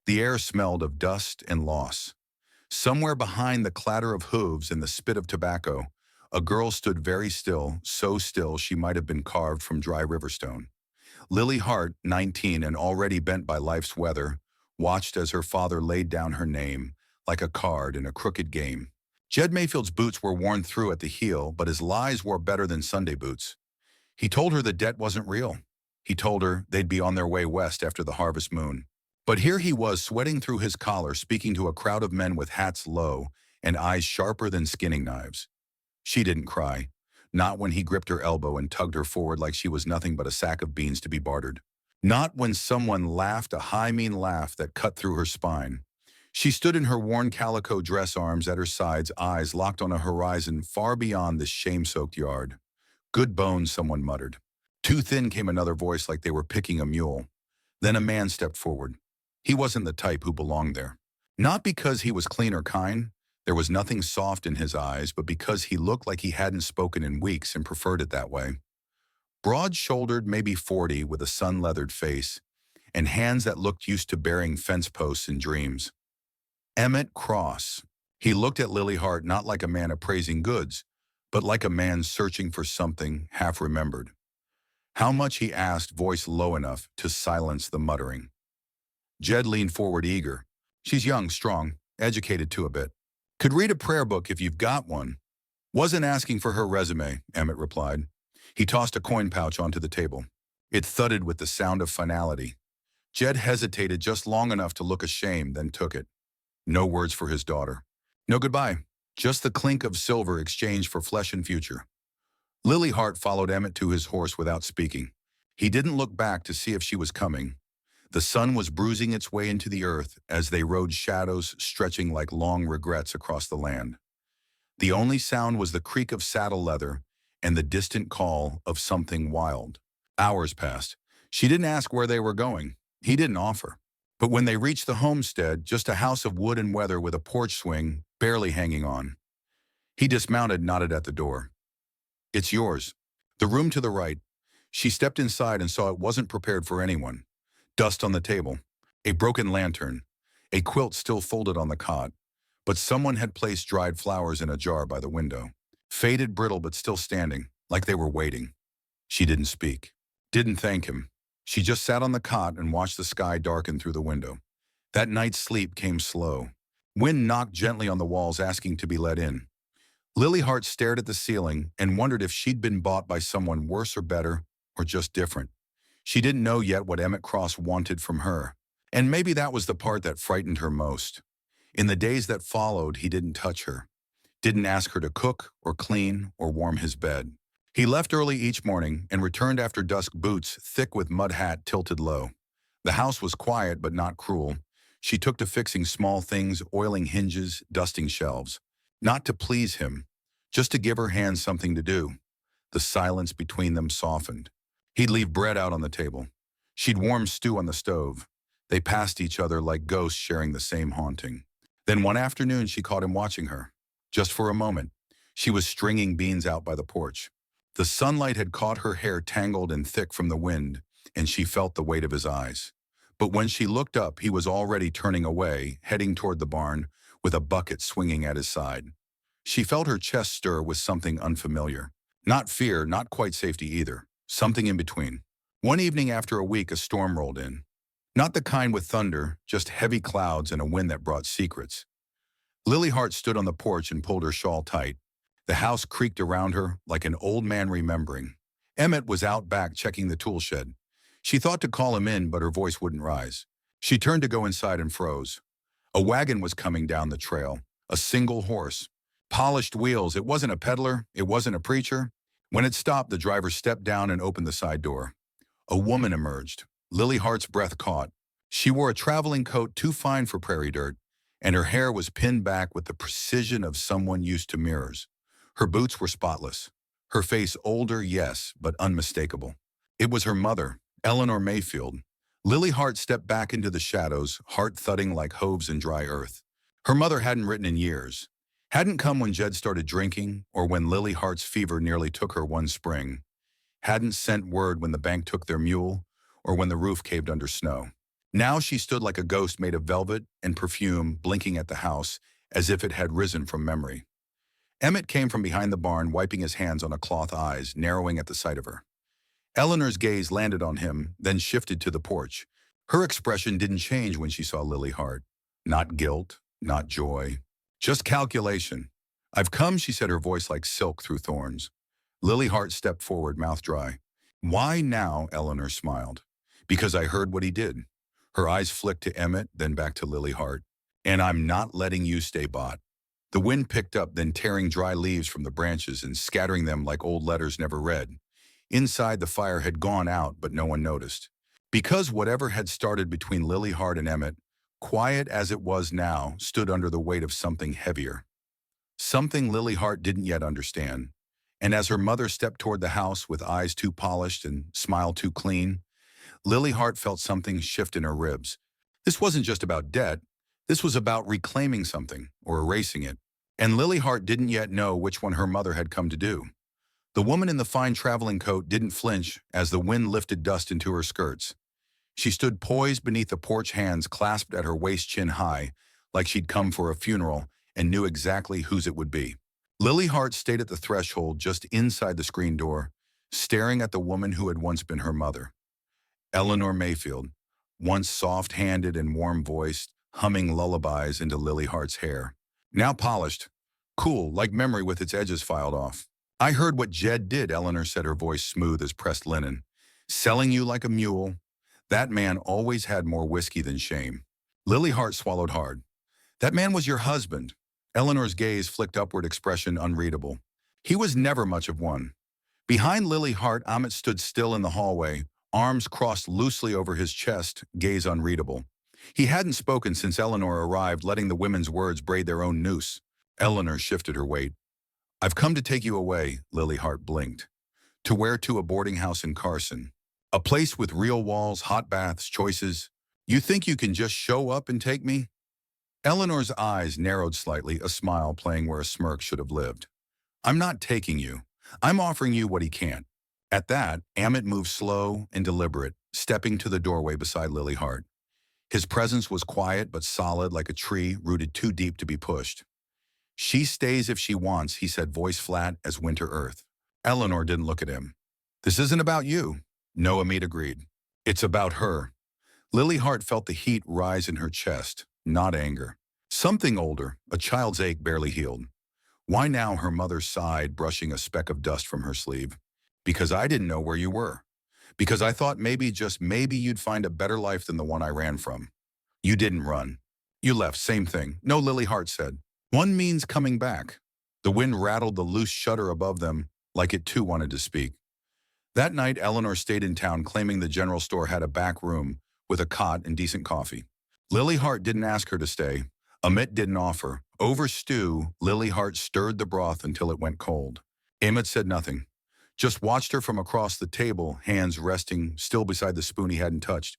The air smelled of dust and loss. Somewhere behind the clatter of hooves and the spit of tobacco, a girl stood very still, so still she might have been carved from dry river stone. Lily Hart, 19 and already bent by life's weather, watched as her father laid down her name, like a card in a crooked game. Jed Mayfield's boots were worn through at the heel, but his lies wore better than Sunday boots. He told her the debt wasn't real. He told her they'd be on their way west after the harvest moon. But here he was sweating through his collar, speaking to a crowd of men with hats low and eyes sharper than skinning knives. She didn't cry, not when he gripped her elbow and tugged her forward like she was nothing but a sack of beans to be bartered. Not when someone laughed a high, mean laugh that cut through her spine. She stood in her worn calico dress, arms at her sides, eyes locked on a horizon far beyond this shame-soaked yard. "Good bones," someone muttered. Too thin came another voice like they were picking a mule. Then a man stepped forward. He wasn't the type who belonged there. Not because he was clean or kind, there was nothing soft in his eyes, but because he looked like he hadn't spoken in weeks and preferred it that way. Broad-shouldered, maybe 40, with a sun-leathered face, and hands that looked used to bearing fence posts and dreams. Emmett Cross. He looked at Lily Hart not like a man appraising goods, but like a man searching for something half-remembered. How much, he asked, voice low enough to silence the muttering. Jed leaned forward, eager. "She's young, strong, educated too a bit. Could read a prayer book if you've got one." "Wasn't asking for her resume," Emmett replied. He tossed a coin pouch onto the table. It thudded with the sound of finality. Jed hesitated just long enough to look ashamed, then took it. No words for his daughter. No goodbye. Just the clink of silver exchanged for flesh and future. Lily Hart followed Emmett to his horse without speaking. He didn't look back to see if she was coming. The sun was bruising its way into the earth as they rode, shadows stretching like long regrets across the land. The only sound was the creak of saddle leather and the distant call of something wild. Hours passed. She didn't ask where they were going. He didn't offer. But when they reached the homestead, just a house of wood and weather with a porch swing barely hanging on, he dismounted, nodded at the door. "It's yours." The room to the right. She stepped inside and saw it wasn't prepared for anyone. Dust on the table, a broken lantern, a quilt still folded on the cot, but someone had placed dried flowers in a jar by the window. Faded, brittle, but still standing, like they were waiting. She didn't speak, didn't thank him. She just sat on the cot and watched the sky darken through the window. That night's sleep came slow. Wind knocked gently on the walls, asking to be let in. Lily Hart stared at the ceiling and wondered if she'd been bought by someone worse or better, or just different. She didn't know yet what Emmett Cross wanted from her, and maybe that was the part that frightened her most. In the days that followed, he didn't touch her, didn't ask her to cook or clean or warm his bed. He left early each morning and returned after dusk, boots thick with mud, hat tilted low. The house was quiet but not cruel. She took to fixing small things, oiling hinges, dusting shelves. Not to please him, just to give her hands something to do. The silence between them softened. He'd leave bread out on the table. She'd warm stew on the stove. They passed each other like ghosts sharing the same haunting. Then one afternoon she caught him watching her. Just for a moment. She was stringing beans out by the porch. The sunlight had caught her hair tangled and thick from the wind, and she felt the weight of his eyes. But when she looked up, he was already turning away, heading toward the barn, with a bucket swinging at his side. She felt her chest stir with something unfamiliar. Not fear, not quite safety either. Something in between. One evening after a week, a storm rolled in. Not the kind with thunder, just heavy clouds and a wind that brought secrets. Lily Hart stood on the porch and pulled her shawl tight. The house creaked around her like an old man remembering. Emmett was out back checking the tool shed. She thought to call him in, but her voice wouldn't rise. She turned to go inside and froze. A wagon was coming down the trail. A single horse. Polished wheels. It wasn't a peddler. It wasn't a preacher. When it stopped, the driver stepped down and opened the side door. A woman emerged. Lily Hart's breath caught. She wore a traveling coat too fine for prairie dirt, and her hair was pinned back with the precision of someone used to mirrors. Her boots were spotless. Her face older, yes, but unmistakable. It was her mother, Eleanor Mayfield. Lily Hart stepped back into the shadows, heart thudding like hooves in dry earth. Her mother hadn't written in years. Hadn't come when Jed started drinking or when Lily Hart's fever nearly took her one spring. Hadn't sent word when the bank took their mule or when the roof caved under snow. Now she stood like a ghost made of velvet and perfume, blinking at the house as if it had risen from memory. Emmett came from behind the barn, wiping his hands on a cloth eyes, narrowing at the sight of her. Eleanor's gaze landed on him, then shifted to the porch. Her expression didn't change when she saw Lily Hart. Not guilt, not joy, just calculation. "I've come," she said, her voice like silk through thorns. Lily Hart stepped forward, mouth dry. "Why now?" Eleanor smiled. "Because I heard what he did." Her eyes flicked to Emmett, then back to Lily Hart. "And I'm not letting you stay bought." The wind picked up, then tearing dry leaves from the branches and scattering them like old letters never read. Inside, the fire had gone out, but no one noticed. Because whatever had started between Lily Hart and Emmett, quiet as it was now, stood under the weight of something heavier. Something Lily Hart didn't yet understand. And as her mother stepped toward the house with eyes too polished and smile too clean, Lily Hart felt something shift in her ribs. This wasn't just about debt. This was about reclaiming something, or erasing it. And Lily Hart didn't yet know which one her mother had come to do. The woman in the fine traveling coat didn't flinch as the wind lifted dust into her skirts. She stood poised beneath the porch, hands clasped at her waist chin high, like she'd come for a funeral and knew exactly whose it would be. Lily Hart stayed at the threshold just inside the screen door, staring at the woman who had once been her mother. Eleanor Mayfield, once soft-handed and warm-voiced, humming lullabies into Lily Hart's hair. Now polished, cool, like memory with its edges filed off. "I heard what Jed did," Eleanor said, her voice smooth as pressed linen. "Selling you like a mule. That man always had more whiskey than shame." Lily Hart swallowed hard. "That man was your husband." Eleanor's gaze flicked upward, expression unreadable. "He was never much of one." Behind Lily Hart, Amit stood still in the hallway, arms crossed loosely over his chest, gaze unreadable. He hadn't spoken since Eleanor arrived, letting the women's words braid their own noose. Eleanor shifted her weight. "I've come to take you away," Lily Hart blinked. "To where? To a boarding house in Carson. A place with real walls, hot baths, choices. You think you can just show up and take me?" Eleanor's eyes narrowed slightly, a smile playing where a smirk should have lived. "I'm not taking you. I'm offering you what he can't." At that, Amit moved slow and deliberate, stepping to the doorway beside Lily Hart. His presence was quiet but solid, like a tree rooted too deep to be pushed. "She stays if she wants," he said, voice flat as winter earth. Eleanor didn't look at him. "This isn't about you." "No," Amit agreed. "It's about her." Lily Hart felt the heat rise in her chest, not anger. Something older, a child's ache barely healed. "Why now?" her mother sighed, brushing a speck of dust from her sleeve. "Because I didn't know where you were. Because I thought maybe, just maybe, you'd find a better life than the one I ran from." "You didn't run. You left, same thing." "No," Lily Hart said. "One means coming back." The wind rattled the loose shutter above them, like it too wanted to speak. That night, Eleanor stayed in town, claiming the general store had a back room with a cot and decent coffee. Lily Hart didn't ask her to stay. Amit didn't offer. Over stew, Lily Hart stirred the broth until it went cold. Amit said nothing, just watched her from across the table, hands resting still beside the spoon he hadn't touched.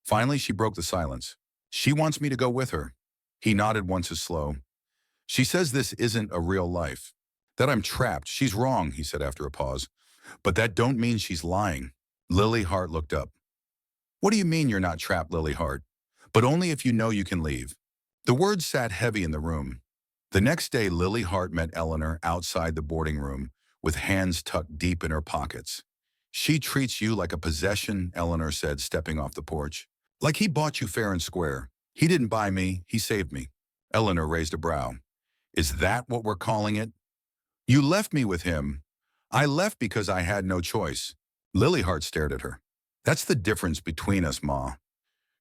Finally, she broke the silence. "She wants me to go with her." He nodded once as slow. "She says this isn't a real life. That I'm trapped. She's wrong," he said after a pause. "But that don't mean she's lying." Lily Hart looked up. "What do you mean you're not trapped?" Lily Hart. "But only if you know you can leave." The words sat heavy in the room. The next day, Lily Hart met Eleanor outside the boarding room, with hands tucked deep in her pockets. "She treats you like a possession," Eleanor said, stepping off the porch. "Like he bought you fair and square. He didn't buy me, he saved me." Eleanor raised a brow. "Is that what we're calling it?" "You left me with him." "I left because I had no choice." Lily Hart stared at her. "That's the difference between us, Ma.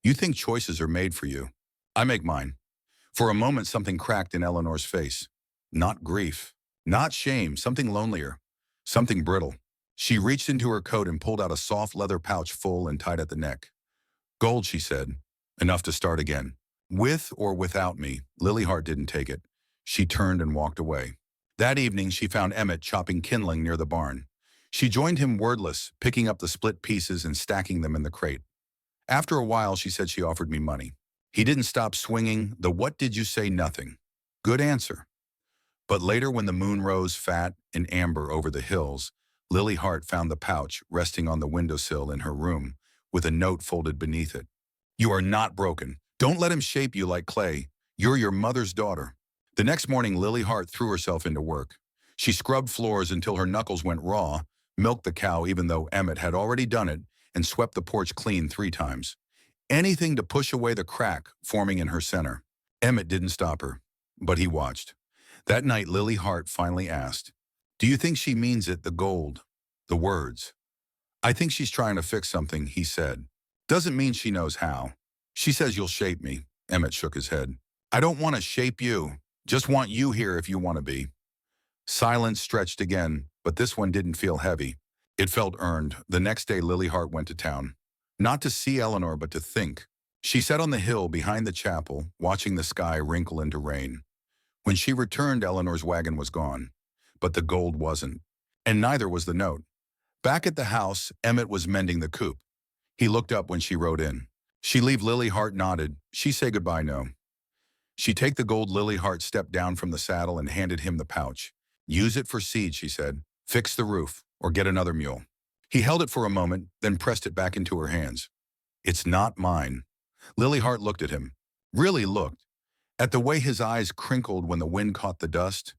You think choices are made for you. I make mine." For a moment, something cracked in Eleanor's face. Not grief, not shame, something lonelier, something brittle. She reached into her coat and pulled out a soft leather pouch full and tight at the neck. "Gold," she said. "Enough to start again." "With or without me." Lily Hart didn't take it. She turned and walked away. That evening, she found Emmett chopping kindling near the barn. She joined him wordless, picking up the split pieces and stacking them in the crate. After a while, she said she offered me money. He didn't stop swinging the "what did you say" nothing. Good answer. But later, when the moon rose fat and amber over the hills, Lily Hart found the pouch resting on the windowsill in her room, with a note folded beneath it. You are not broken. Don't let him shape you like clay. You're your mother's daughter. The next morning, Lily Hart threw herself into work. She scrubbed floors until her knuckles went raw, milked the cow even though Emmett had already done it, and swept the porch clean 3 times. Anything to push away the crack forming in her center. Emmett didn't stop her, but he watched. That night, Lily Hart finally asked, "Do you think she means it, the gold, the words?" "I think she's trying to fix something," he said. "Doesn't mean she knows how. She says you'll shape me." Emmett shook his head. "I don't want to shape you. Just want you here if you want to be." Silence stretched again, but this one didn't feel heavy. It felt earned. The next day, Lily Hart went to town. Not to see Eleanor, but to think. She sat on the hill behind the chapel, watching the sky wrinkle into rain. When she returned, Eleanor's wagon was gone. But the gold wasn't. And neither was the note. Back at the house, Emmett was mending the coupe. He looked up when she rode in. "She leave?" Lily Hart nodded. "She say goodbye, no." She take the gold. Lily Hart stepped down from the saddle and handed him the pouch. "Use it for seed," she said. "Fix the roof, or get another mule." He held it for a moment, then pressed it back into her hands. "It's not mine." Lily Hart looked at him. Really looked. At the way his eyes crinkled when the wind caught the dust.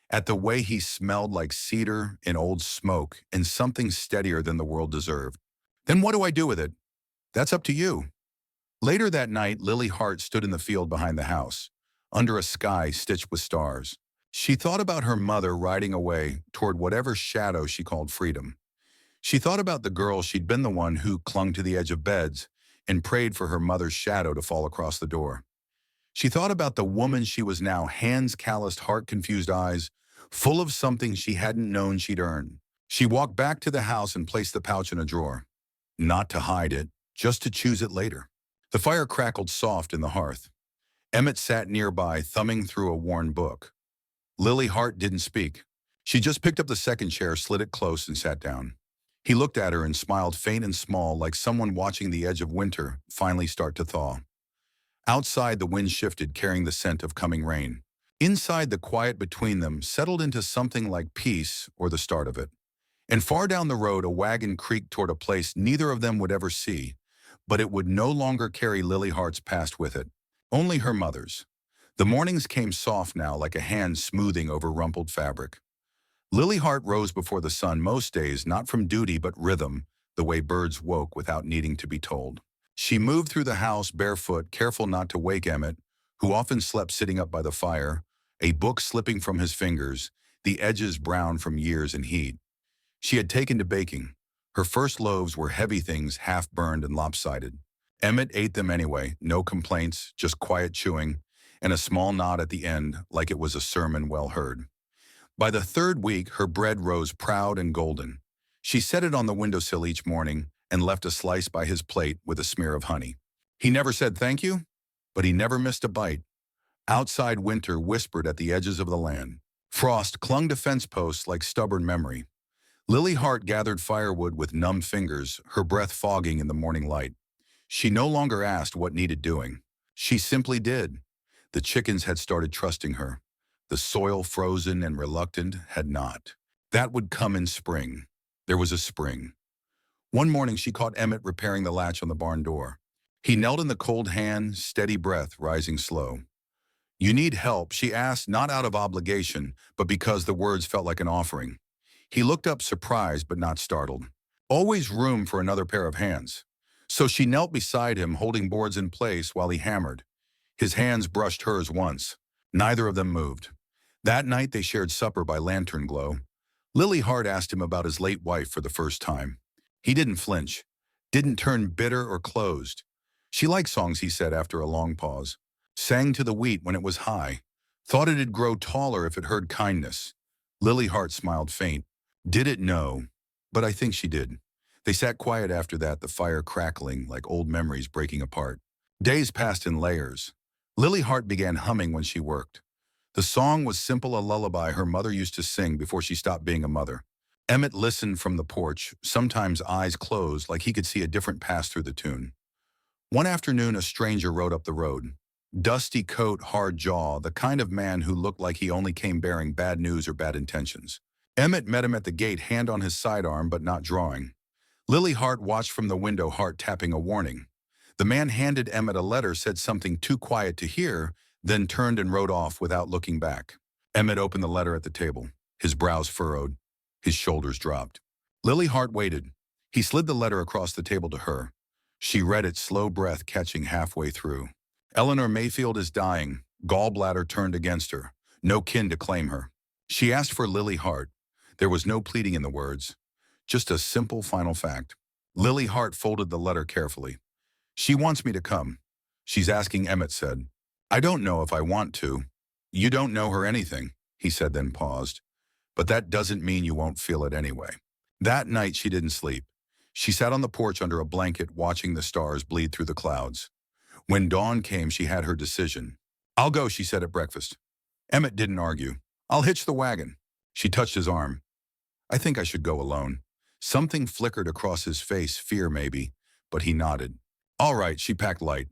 At the way he smelled like cedar and old smoke and something steadier than the world deserved. "Then what do I do with it?" "That's up to you." Later that night, Lily Hart stood in the field behind the house, under a sky stitched with stars. She thought about her mother riding away toward whatever shadow she called freedom. She thought about the girl she'd been, the one who clung to the edge of beds and prayed for her mother's shadow to fall across the door. She thought about the woman she was now, hands calloused, heart-confused eyes, full of something she hadn't known she'd earned. She walked back to the house and placed the pouch in a drawer. Not to hide it, just to choose it later. The fire crackled soft in the hearth. Emmett sat nearby, thumbing through a worn book. Lily Hart didn't speak. She just picked up the second chair, slid it close, and sat down. He looked at her and smiled, faint and small, like someone watching the edge of winter finally start to thaw. Outside, the wind shifted, carrying the scent of coming rain. Inside, the quiet between them settled into something like peace, or the start of it. And far down the road, a wagon creaked toward a place neither of them would ever see, but it would no longer carry Lily Hart's past with it. Only her mother's. The mornings came soft now, like a hand smoothing over rumpled fabric. Lily Hart rose before the sun most days, not from duty but rhythm, the way birds woke without needing to be told. She moved through the house barefoot, careful not to wake Emmett, who often slept sitting up by the fire, a book slipping from his fingers, the edges brown from years and heat. She had taken to baking. Her first loaves were heavy things, half-burned and lopsided. Emmett ate them anyway, no complaints, just quiet chewing, and a small nod at the end, like it was a sermon well heard. By the third week, her bread rose proud and golden. She set it on the windowsill each morning and left a slice by his plate with a smear of honey. He never said thank you, but he never missed a bite. Outside, winter whispered at the edges of the land. Frost clung to fence posts like stubborn memory. Lily Hart gathered firewood with numb fingers, her breath fogging in the morning light. She no longer asked what needed doing. She simply did. The chickens had started trusting her. The soil, frozen and reluctant, had not. That would come in spring. There was a spring. One morning, she caught Emmett repairing the latch on the barn door. He knelt in the cold hand, steady breath rising slow. "You need help?" she asked, not out of obligation, but because the words felt like an offering. He looked up, surprised but not startled. Always room for another pair of hands. So she knelt beside him, holding boards in place while he hammered. His hands brushed hers once. Neither of them moved. That night, they shared supper by lantern glow. Lily Hart asked him about his late wife for the first time. He didn't flinch, didn't turn bitter or closed. She liked songs, he said after a long pause. Sang to the wheat when it was high. Thought it'd grow taller if it heard kindness. Lily Hart smiled faint. Did it? No. But I think she did. They sat quiet after that, the fire crackling like old memories breaking apart. Days passed in layers. Lily Hart began humming when she worked. The song was simple, a lullaby her mother used to sing before she stopped being a mother. Emmett listened from the porch, sometimes eyes closed like he could see a different path through the tune. One afternoon, a stranger rode up the road. Dusty coat, hard jaw, the kind of man who looked like he only came bearing bad news or bad intentions. Emmett met him at the gate, hand on his sidearm but not drawing. Lily Hart watched from the window, heart tapping a warning. The man handed Emmett a letter, said something too quiet to hear, then turned and rode off without looking back. Emmett opened the letter at the table. His brows furrowed. His shoulders dropped. Lily Hart waited. He slid the letter across the table to her. She read it, slow breath catching halfway through. Eleanor Mayfield is dying. Gallbladder turned against her. No kin to claim her. She asked for Lily Hart. There was no pleading in the words. Just a simple final fact. Lily Hart folded the letter carefully. She wants me to come. She's asking, Emmett said. I don't know if I want to. You don't know her anything, he said, then paused. But that doesn't mean you won't feel it anyway. That night she didn't sleep. She sat on the porch under a blanket watching the stars bleed through the clouds. When dawn came, she had her decision. I'll go, she said at breakfast. Emmett didn't argue. I'll hitch the wagon. She touched his arm. I think I should go alone. Something flickered across his face, fear maybe, but he nodded. All right, she packed light.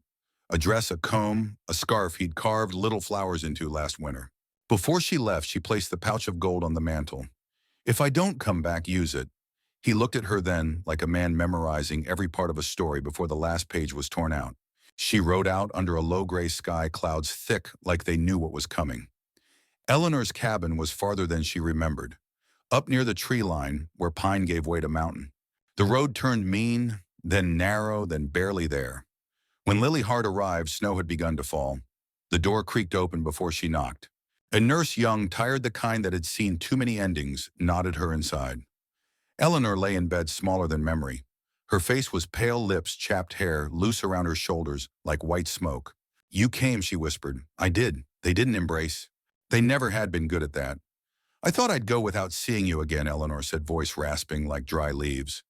A dress, a comb, a scarf he'd carved little flowers into last winter. Before she left, she placed the pouch of gold on the mantel. If I don't come back, use it. He looked at her then, like a man memorizing every part of a story before the last page was torn out. She rode out under a low gray sky, clouds thick like they knew what was coming. Eleanor's cabin was farther than she remembered, up near the tree line where pine gave way to mountain. The road turned mean, then narrow, then barely there. When Lily Hart arrived, snow had begun to fall. The door creaked open before she knocked. A nurse young, tired, the kind that had seen too many endings, nodded her inside. Eleanor lay in bed, smaller than memory. Her face was pale, lips, chapped hair, loose around her shoulders, like white smoke. You came, she whispered. I did. They didn't embrace. They never had been good at that. I thought I'd go without seeing you again, Eleanor said, voice rasping like dry leaves.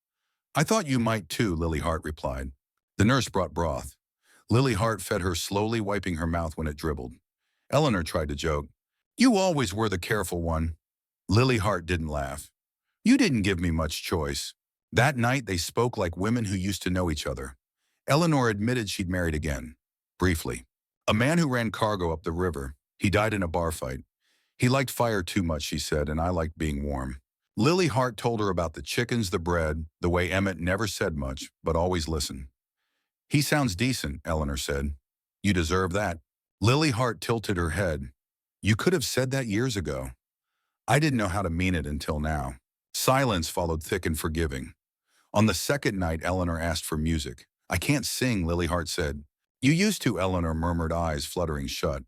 I thought you might too, Lily Hart replied. The nurse brought broth. Lily Hart fed her, slowly wiping her mouth when it dribbled. Eleanor tried to joke. You always were the careful one. Lily Hart didn't laugh. You didn't give me much choice. That night they spoke like women who used to know each other. Eleanor admitted she'd married again. Briefly. A man who ran cargo up the river. He died in a bar fight. He liked fire too much, she said, and I liked being warm. Lily Hart told her about the chickens, the bread, the way Emmett never said much, but always listened. He sounds decent, Eleanor said. You deserve that. Lily Hart tilted her head. You could have said that years ago. I didn't know how to mean it until now. Silence followed, thick and forgiving. On the second night, Eleanor asked for music. I can't sing, Lily Hart said. You used to, Eleanor murmured, eyes fluttering shut.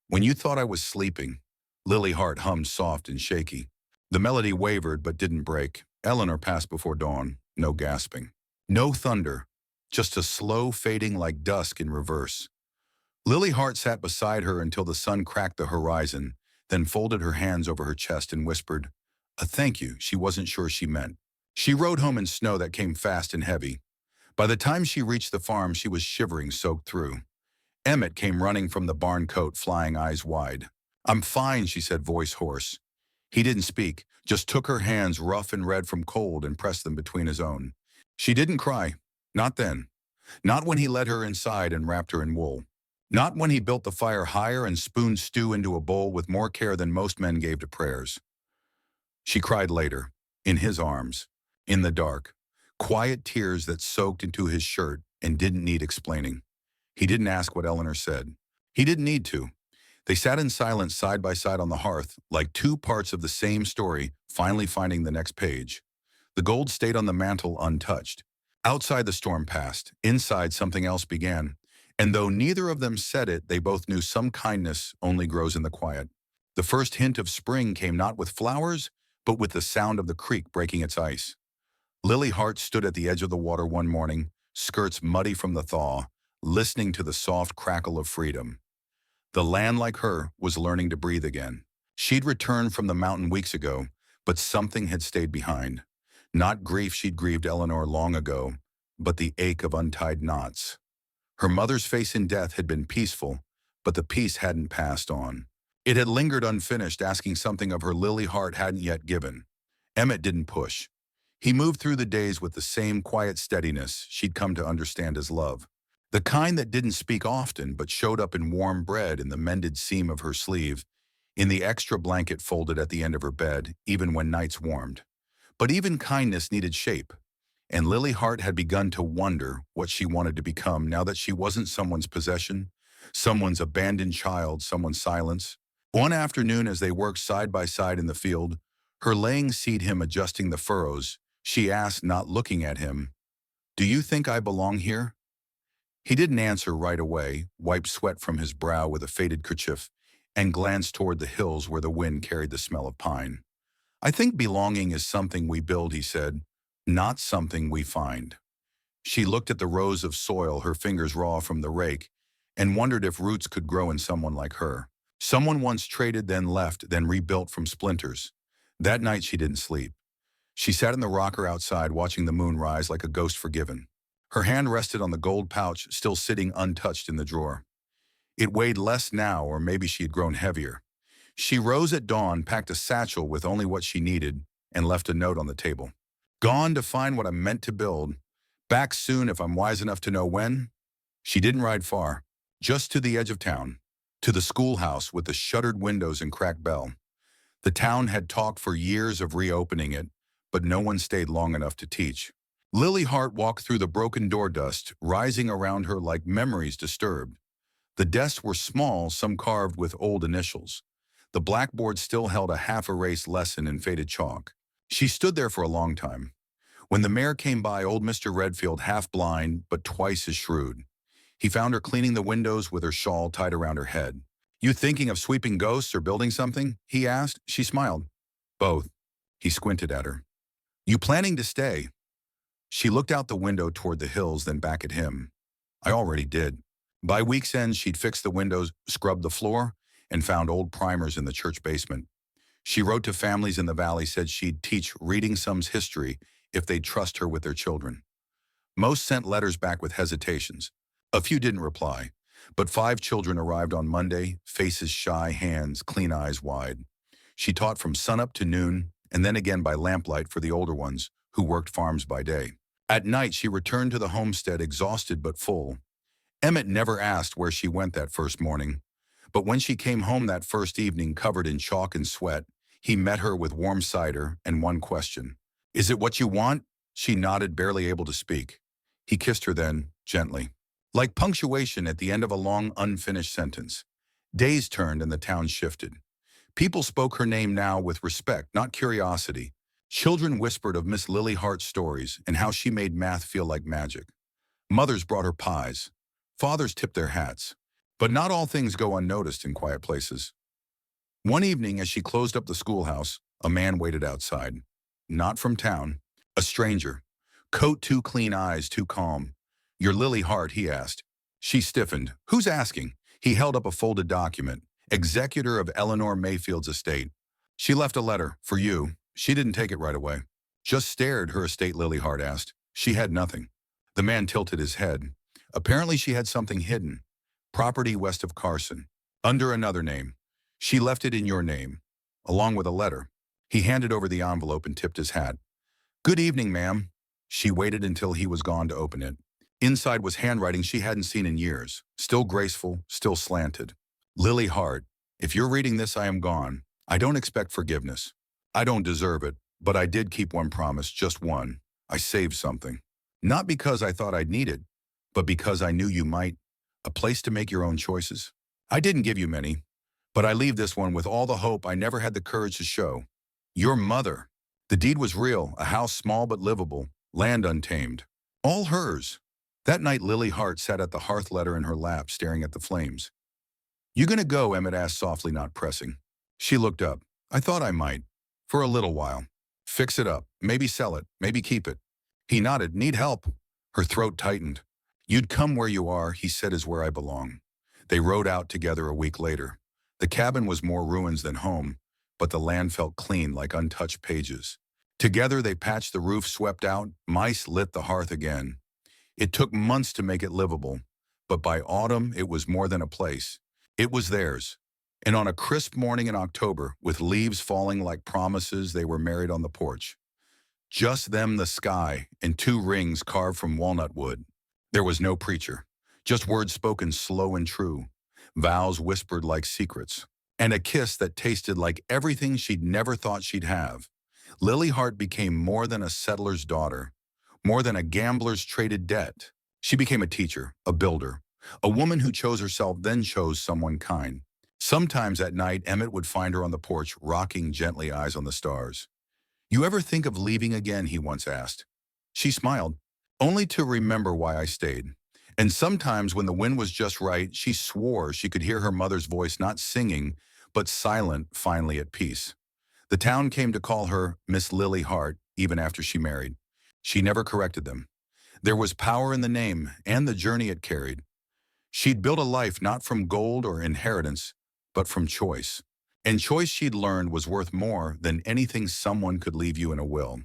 When you thought I was sleeping. Lily Hart hummed soft and shaky. The melody wavered but didn't break. Eleanor passed before dawn, no gasping. No thunder, just a slow fading like dusk in reverse. Lily Hart sat beside her until the sun cracked the horizon, then folded her hands over her chest and whispered, a thank you she wasn't sure she meant. She rode home in snow that came fast and heavy. By the time she reached the farm, she was shivering, soaked through. Emmett came running from the barn coat, flying eyes wide. I'm fine, she said, voice hoarse. He didn't speak, just took her hands, rough and red from cold, and pressed them between his own. She didn't cry. Not then. Not when he led her inside and wrapped her in wool. Not when he built the fire higher and spooned stew into a bowl with more care than most men gave to prayers. She cried later, in his arms, in the dark, quiet tears that soaked into his shirt and didn't need explaining. He didn't ask what Eleanor said. He didn't need to. They sat in silence side by side on the hearth, like two parts of the same story, finally finding the next page. The gold stayed on the mantel untouched. Outside the storm passed. Inside something else began. And though neither of them said it, they both knew some kindness only grows in the quiet. The first hint of spring came not with flowers, but with the sound of the creek breaking its ice. Lily Hart stood at the edge of the water one morning, skirts muddy from the thaw, listening to the soft crackle of freedom. The land, like her, was learning to breathe again. She'd returned from the mountain weeks ago, but something had stayed behind. Not grief, she'd grieved Eleanor long ago, but the ache of untied knots. Her mother's face in death had been peaceful, but the peace hadn't passed on. It had lingered unfinished, asking something of her Lily Hart hadn't yet given. Emmett didn't push. He moved through the days with the same quiet steadiness she'd come to understand as love. The kind that didn't speak often but showed up in warm bread, in the mended seam of her sleeve, in the extra blanket folded at the end of her bed, even when nights warmed. But even kindness needed shape. And Lily Hart had begun to wonder what she wanted to become now that she wasn't someone's possession, someone's abandoned child, someone's silence. One afternoon as they worked side by side in the field, her laying seed him adjusting the furrows, she asked, not looking at him, "Do you think I belong here?" He didn't answer right away, wiped sweat from his brow with a faded kerchief, and glanced toward the hills where the wind carried the smell of pine. "I think belonging is something we build," he said, "not something we find." She looked at the rows of soil, her fingers raw from the rake, and wondered if roots could grow in someone like her. Someone once traded, then left, then rebuilt from splinters. That night she didn't sleep. She sat in the rocker outside watching the moon rise like a ghost forgiven. Her hand rested on the gold pouch still sitting untouched in the drawer. It weighed less now, or maybe she had grown heavier. She rose at dawn, packed a satchel with only what she needed, and left a note on the table. "Gone to find what I'm meant to build. Back soon if I'm wise enough to know when." She didn't ride far, just to the edge of town, to the schoolhouse with the shuttered windows and cracked bell. The town had talked for years of reopening it, but no one stayed long enough to teach. Lily Hart walked through the broken door dust, rising around her like memories disturbed. The desks were small, some carved with old initials. The blackboard still held a half-erased lesson in faded chalk. She stood there for a long time. When the mayor came by, old Mr. Redfield, half blind but twice as shrewd. He found her cleaning the windows with her shawl tied around her head. "You thinking of sweeping ghosts or building something?" he asked. She smiled. "Both." He squinted at her. "You planning to stay?" She looked out the window toward the hills, then back at him. "I already did." By week's end, she'd fixed the windows, scrubbed the floor, and found old primers in the church basement. She wrote to families in the valley, said she'd teach reading sums history if they'd trust her with their children. Most sent letters back with hesitations. A few didn't reply, but 5 children arrived on Monday, faces shy, hands, clean eyes wide. She taught from sunup to noon, and then again by lamplight for the older ones, who worked farms by day. At night, she returned to the homestead exhausted but full. Emmett never asked where she went that first morning, but when she came home that first evening covered in chalk and sweat, he met her with warm cider and one question. "Is it what you want?" She nodded, barely able to speak. He kissed her then, gently, like punctuation at the end of a long, unfinished sentence. Days turned and the town shifted. People spoke her name now with respect, not curiosity. Children whispered of Miss Lily Hart's stories and how she made math feel like magic. Mothers brought her pies. Fathers tipped their hats. But not all things go unnoticed in quiet places. One evening, as she closed up the schoolhouse, a man waited outside. Not from town. A stranger. Coat too clean, eyes too calm. "You're Lily Hart?" he asked. She stiffened. "Who's asking?" He held up a folded document. "Executor of Eleanor Mayfield's estate. She left a letter, for you." She didn't take it right away. "Just stared, her estate?" Lily Hart asked. "She had nothing." The man tilted his head. "Apparently she had something hidden. Property west of Carson. Under another name. She left it in your name, along with a letter." He handed over the envelope and tipped his hat. "Good evening, ma'am." She waited until he was gone to open it. Inside was handwriting she hadn't seen in years, still graceful, still slanted. "Lily Hart, if you're reading this, I am gone. I don't expect forgiveness. I don't deserve it, but I did keep one promise, just one. I saved something. Not because I thought I'd need it, but because I knew you might. A place to make your own choices. I didn't give you many, but I leave this one with all the hope I never had the courage to show. Your mother." The deed was real, a house small but livable, land untamed. All hers. That night, Lily Hart sat at the hearth, letter in her lap, staring at the flames. "You gonna go?" Emmett asked softly, not pressing. She looked up. "I thought I might. For a little while. Fix it up. Maybe sell it. Maybe keep it." He nodded. "Need help?" Her throat tightened. "You'd come where you are," he said, "is where I belong." They rode out together a week later. The cabin was more ruins than home, but the land felt clean, like untouched pages. Together they patched the roof, swept out, mice lit the hearth again. It took months to make it livable, but by autumn it was more than a place. It was theirs. And on a crisp morning in October, with leaves falling like promises, they were married on the porch. Just them, the sky, and 2 rings carved from walnut wood. There was no preacher, just words spoken slow and true, vows whispered like secrets, and a kiss that tasted like everything she'd never thought she'd have. Lily Hart became more than a settler's daughter, more than a gambler's traded debt. She became a teacher, a builder, a woman who chose herself, then chose someone kind. Sometimes at night, Emmett would find her on the porch, rocking gently, eyes on the stars. "You ever think of leaving again?" he once asked. She smiled, "Only to remember why I stayed." And sometimes when the wind was just right, she swore she could hear her mother's voice, not singing, but silent, finally at peace. The town came to call her Miss Lily Hart, even after she married. She never corrected them. There was power in the name and the journey it carried. She'd built a life not from gold or inheritance, but from choice. And choice, she'd learned, was worth more than anything someone could leave you in a will.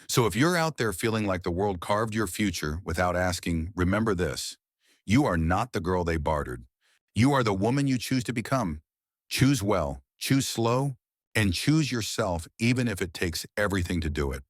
So if you're out there feeling like the world carved your future without asking, remember this: you are not the girl they bartered. You are the woman you choose to become. Choose well, choose slow, and choose yourself, even if it takes everything to do it.